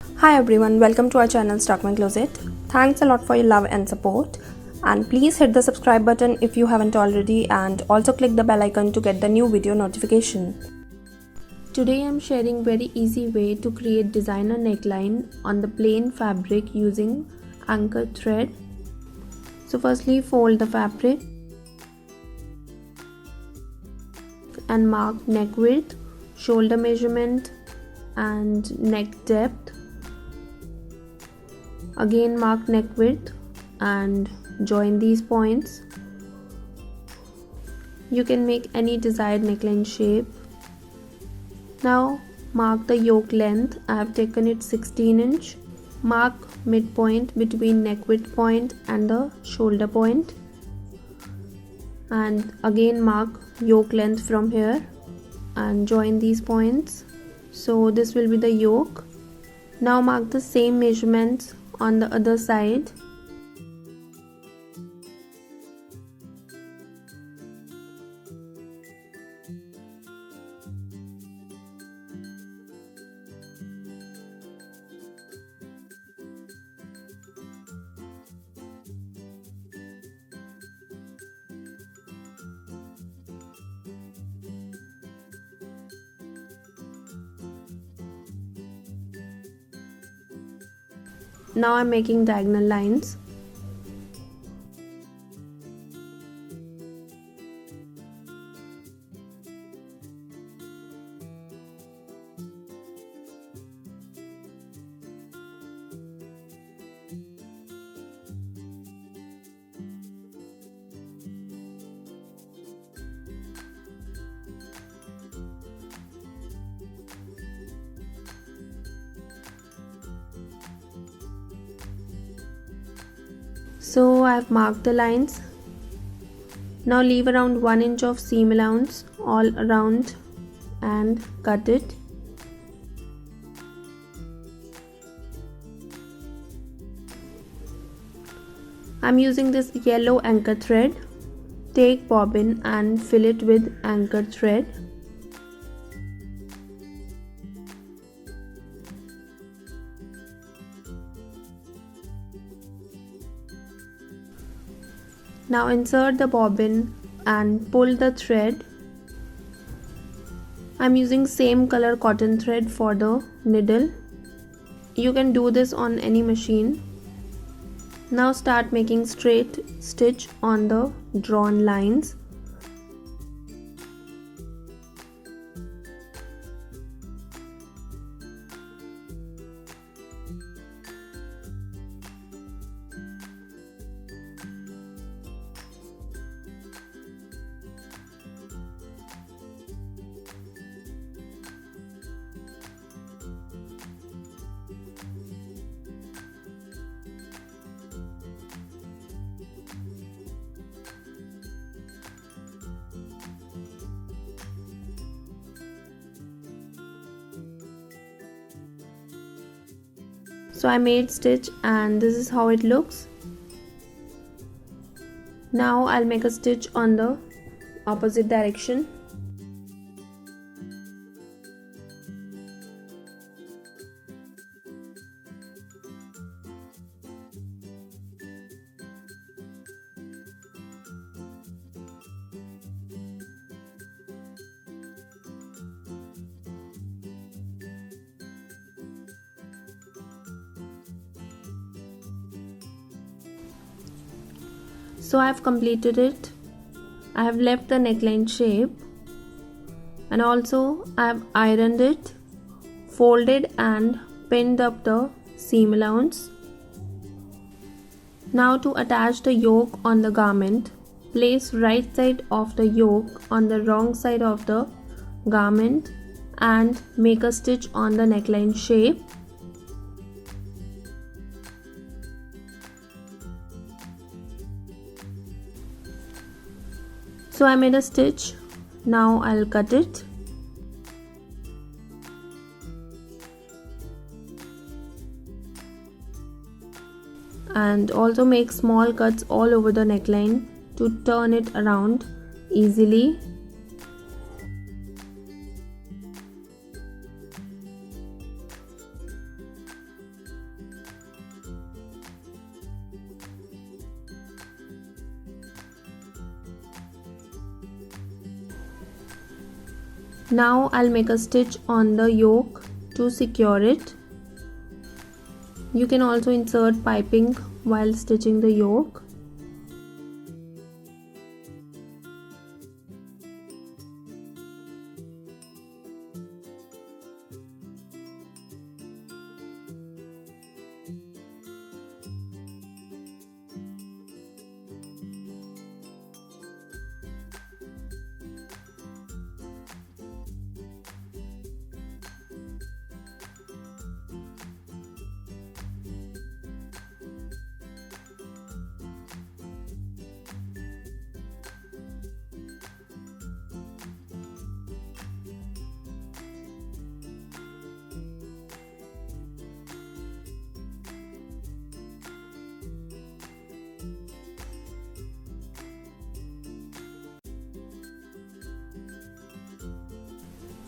Hi everyone, welcome to our channel Stalk My Closet. Thanks a lot for your love and support, and please hit the subscribe button if you haven't already, and also click the bell icon to get the new video notification. Today I am sharing very easy way to create designer neckline on the plain fabric using anchor thread. So firstly, fold the fabric and mark neck width, shoulder measurement and neck depth. Again mark neck width and join these points. You can make any desired neckline shape. Now mark the yoke length. I have taken it 16 inch. Mark midpoint between neck width point and the shoulder point, and again mark yoke length from here and join these points. So this will be the yoke. Now mark the same measurements on the other side. Now I'm making diagonal lines. So I have marked the lines. Now leave around 1 inch of seam allowance all around and cut it. I'm using this yellow anchor thread. Take bobbin and fill it with anchor thread. Now insert the bobbin and pull the thread. I'm using same color cotton thread for the needle. You can do this on any machine. Now start making straight stitch on the drawn lines. So I made stitch and this is how it looks. Now I'll make a stitch on the opposite direction. So I have completed it. I have left the neckline shape and also I have ironed it, folded and pinned up the seam allowance. Now to attach the yoke on the garment, place right side of the yoke on the wrong side of the garment and make a stitch on the neckline shape. So I made a stitch. Now I'll cut it. And also make small cuts all over the neckline to turn it around easily. Now I'll make a stitch on the yoke to secure it. You can also insert piping while stitching the yoke.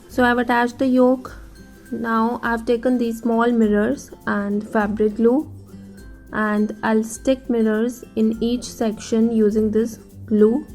So I've attached the yoke. Now I've taken these small mirrors and fabric glue, and I'll stick mirrors in each section using this glue.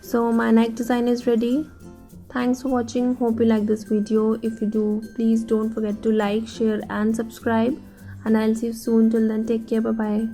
So my neck design is ready. Thanks for watching. Hope you like this video. If you do, please don't forget to like, share and subscribe. And I'll see you soon. Till then, take care. Bye bye.